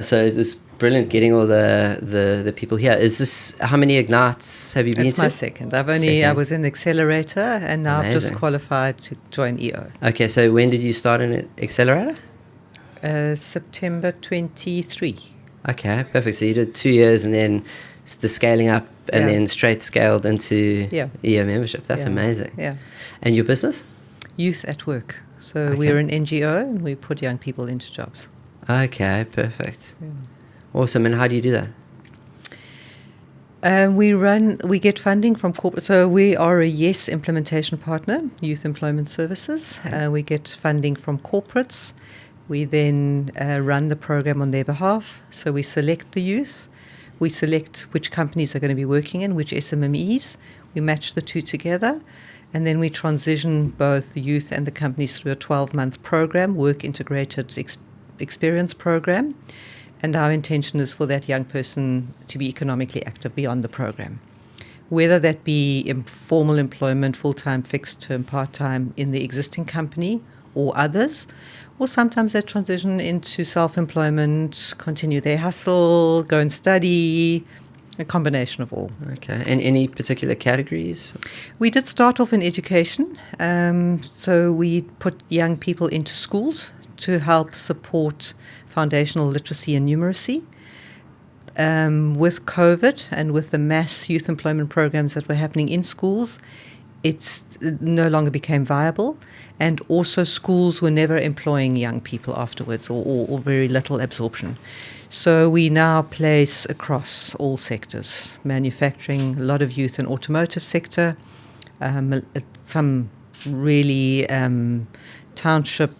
So it was brilliant getting all the people here. Is this, how many Ignites have you been to? It's my second. I was in Accelerator, and now I've just Amazing. qualified to join EO. Okay, so when did you start in Accelerator? September 23. Okay, perfect. So you did 2 years and then the scaling up and Yeah. then straight scaled into Yeah. EO membership. That's Yeah. amazing. Yeah. And your business? Youth at Work. So Okay. we're an NGO, and we put young people into jobs. Okay, perfect. Yeah. Awesome. And how do you do that? We get funding from corporate. So we are a YES implementation partner, Youth Employment Services. We get funding from corporates. We then run the program on their behalf. So we select the youth. We select which companies are going to be working in, which SMMEs. We match the two together. And then we transition both the youth and the companies through a 12-month program, work integrated experience program. And our intention is for that young person to be economically active beyond the program, whether that be informal employment, full-time, fixed-term, part-time in the existing company or others, or sometimes they transition into self-employment, continue their hustle, go and study, a combination of all. Okay. And any particular categories? We did start off in education. So we put young people into schools to help support foundational literacy and numeracy. With COVID and with the mass youth employment programs that were happening in schools, it no longer became viable. And also schools were never employing young people afterwards, or very little absorption. So we now place across all sectors, manufacturing, a lot of youth in automotive sector, some really township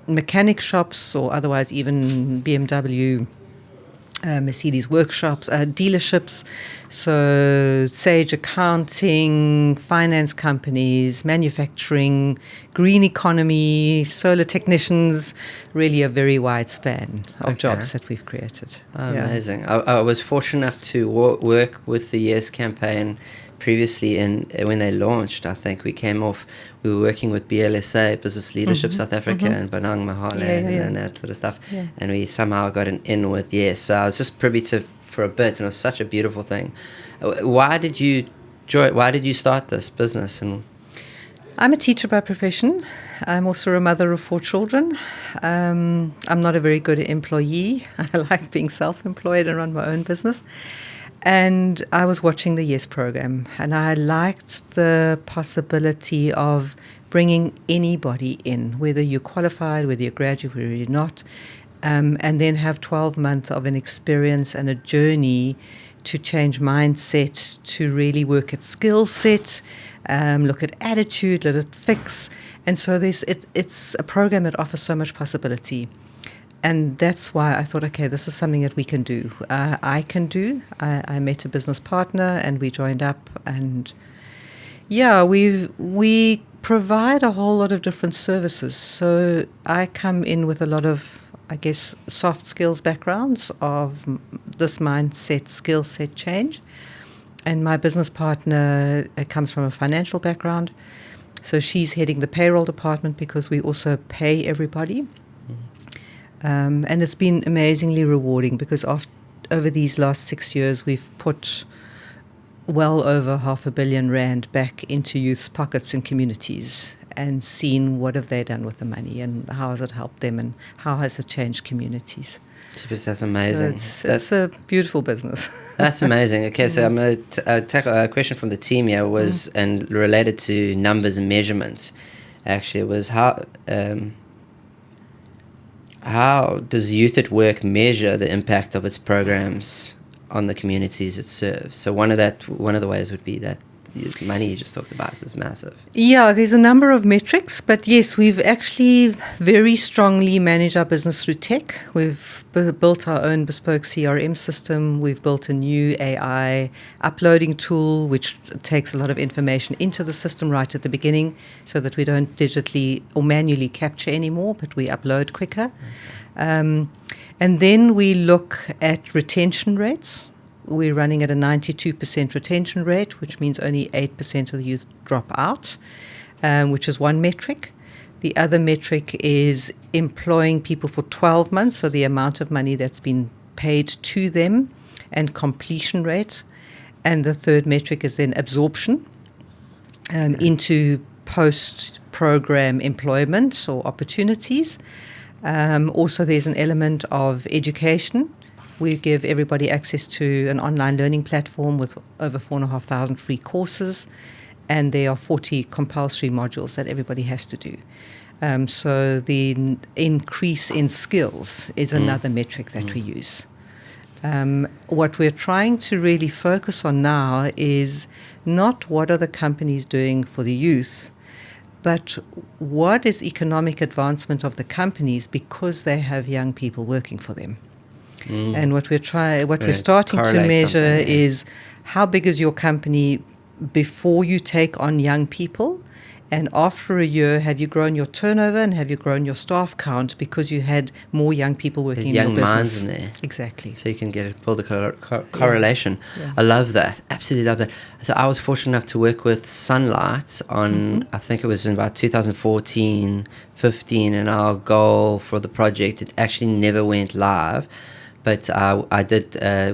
mechanic shops, or otherwise even BMW, Mercedes workshops, dealerships, so Sage accounting, finance companies, manufacturing, green economy, solar technicians, really a very wide span of jobs that we've created. Amazing. I was fortunate enough to work with the Yes campaign previously, when they launched. I think we were working with BLSA, Business Leadership South Africa, and Banang Mahale and that sort of stuff. Yeah. And we somehow got an in with Yes. So I was just privy to for a bit, and it was such a beautiful thing. Why did you start this business? And I'm a teacher by profession. I'm also a mother of 4 children. I'm not a very good employee. I like being self-employed and run my own business. And I was watching the YES program, and I liked the possibility of bringing anybody in, whether you're qualified, whether you're graduate, whether you're not, and then have 12 months of an experience and a journey to change mindset, to really work at skill set, look at attitude, let it fix. And so it's a program that offers so much possibility. And that's why I thought, okay, this is something that we can do. I can do. I met a business partner, and we joined up. And we provide a whole lot of different services. So I come in with a lot of, I guess, soft skills backgrounds of this mindset, skill set change. And my business partner comes from a financial background. So she's heading the payroll department, because we also pay everybody. And it's been amazingly rewarding, because over these last 6 years, we've put well over R500 million back into youth's pockets and communities, and seen what have they done with the money, and how has it helped them, and how has it changed communities. That's amazing. So it's a beautiful business. That's amazing. Okay, so I'm going to tackle a question from the team here, and related to numbers and measurements. Actually, was how does Youth at Work measure the impact of its programs on the communities it serves? So one of the ways would be that money you just talked about is massive. Yeah, there's a number of metrics, but yes, we've actually very strongly managed our business through tech. We've built our own bespoke CRM system. We've built a new AI uploading tool, which takes a lot of information into the system right at the beginning, so that we don't digitally or manually capture anymore, but we upload quicker. And then we look at retention rates. We're running at a 92% retention rate, which means only 8% of the youth drop out, which is one metric. The other metric is employing people for 12 months, so the amount of money that's been paid to them and completion rate. And the third metric is then absorption into post-program employment or opportunities. Also, there's an element of education. We give everybody access to an online learning platform with over 4,500 free courses, and there are 40 compulsory modules that everybody has to do. So the increase in skills is another metric that we use. What we're trying to really focus on now is not what are the companies doing for the youth, but what is economic advancement of the companies because they have young people working for them. And what we're starting to measure is how big is your company before you take on young people, and after a year, have you grown your turnover and have you grown your staff count because you had more young people working in your business? Young minds in there. Exactly. So you can build a correlation. Yeah. I love that. Absolutely love that. So I was fortunate enough to work with Sunlight on, I think it was in about 2014, 15, and our goal for the project, it actually never went live. But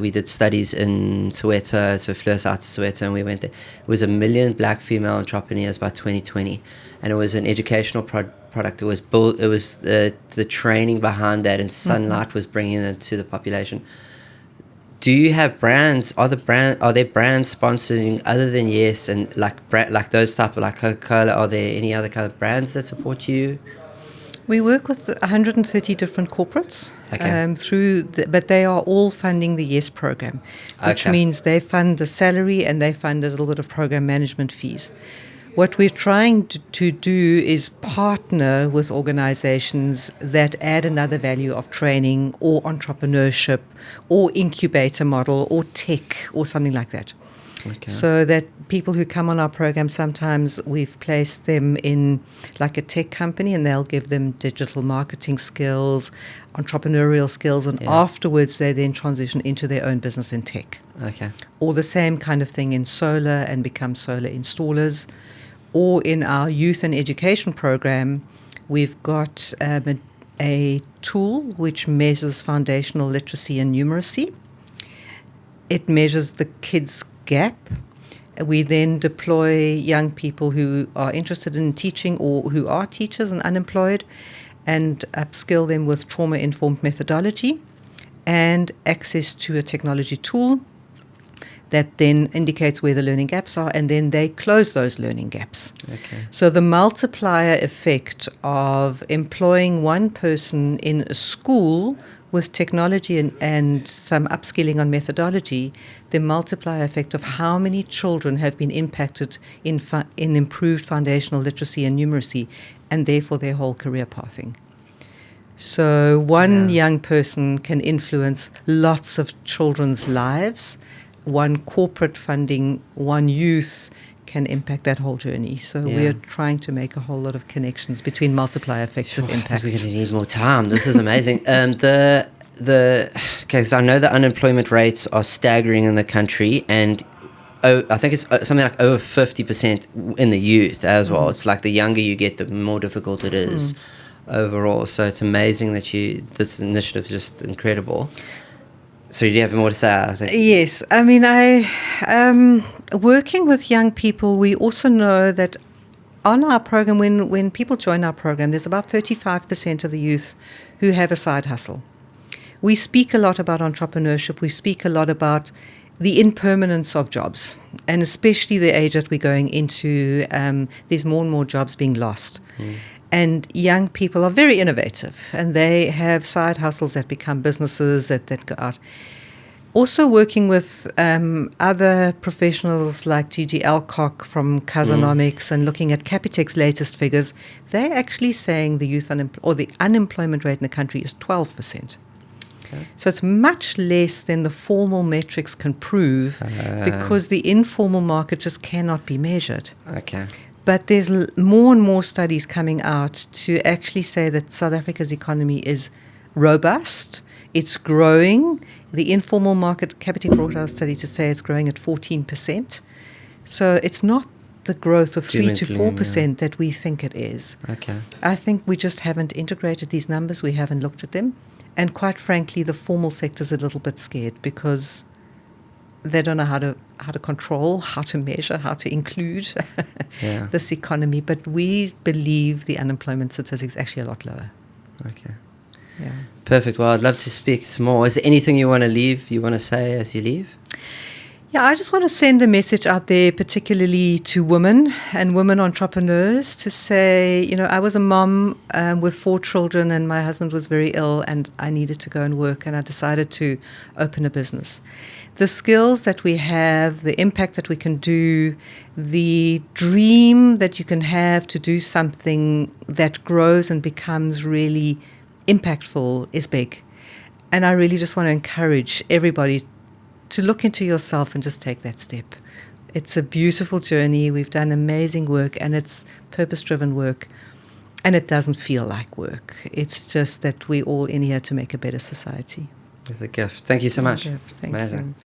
we did studies in Soweto, so flew us out to Soweto, and we went there. It was 1 million black female entrepreneurs by 2020, and it was an educational product. It was built. It was the training behind that, and Sunlight was bringing it to the population. Do you have brands? Are there brands sponsoring other than Yes and like those type of like Coca-Cola? Are there any other kind of brands that support you? We work with 130 different corporates but they are all funding the YES program, which means they fund the salary and they fund a little bit of program management fees. What we're trying to do is partner with organizations that add another value of training or entrepreneurship or incubator model or tech or something like that. Okay. So that people who come on our program, sometimes we've placed them in like a tech company and they'll give them digital marketing skills, entrepreneurial skills, and afterwards they then transition into their own business in tech. Okay. Or the same kind of thing in solar and become solar installers. Or in our youth and education program, we've got a tool which measures foundational literacy and numeracy. It measures the kids' gap. We then deploy young people who are interested in teaching or who are teachers and unemployed and upskill them with trauma-informed methodology and access to a technology tool that then indicates where the learning gaps are, and then they close those learning gaps. Okay. So the multiplier effect of employing one person in a school with technology and some upskilling on methodology, the multiplier effect of how many children have been impacted in improved foundational literacy and numeracy, and therefore their whole career pathing. So one young person can influence lots of children's lives. One corporate funding, one youth can impact that whole journey. So we're trying to make a whole lot of connections between multiplier effects of impact. I think we're going to need more time. This is amazing. Okay, so I know the unemployment rates are staggering in the country, and I think it's something like over 50% in the youth as well. It's like the younger you get, the more difficult it is overall. So it's amazing that this initiative is just incredible. So you have more to say, I think. Yes. I mean, working with young people, we also know that on our program, when people join our program, there's about 35% of the youth who have a side hustle. We speak a lot about entrepreneurship. We speak a lot about the impermanence of jobs, and especially the age that we're going into, there's more and more jobs being lost. And young people are very innovative, and they have side hustles that become businesses that go out. Also working with other professionals like Gigi Alcock from Casanomics and looking at Capitec's latest figures, they're actually saying the unemployment rate in the country is 12%. Okay. So it's much less than the formal metrics can prove because the informal market just cannot be measured. Okay. But there's more and more studies coming out to actually say that South Africa's economy is robust, it's growing. The informal market, Capitec brought out a study to say it's growing at 14%. So it's not the growth of 3 to Doom and 4% gloom, that we think it is. Okay. I think we just haven't integrated these numbers. We haven't looked at them. And quite frankly, the formal sector's a little bit scared because they don't know how to control, how to measure, how to include Yeah. this economy. But we believe the unemployment statistic is actually a lot lower. Okay. Yeah. Perfect. Well, I'd love to speak some more. Is there anything you want to say as you leave? Yeah, I just want to send a message out there, particularly to women and women entrepreneurs, to say, I was a mom with 4 children and my husband was very ill and I needed to go and work and I decided to open a business. The skills that we have, the impact that we can do, the dream that you can have to do something that grows and becomes really impactful is big. And I really just want to encourage everybody to look into yourself and just take that step. It's a beautiful journey. We've done amazing work and it's purpose-driven work and it doesn't feel like work. It's just that we're all in here to make a better society. It's a gift. Thank you so much. Thank Amazing. you.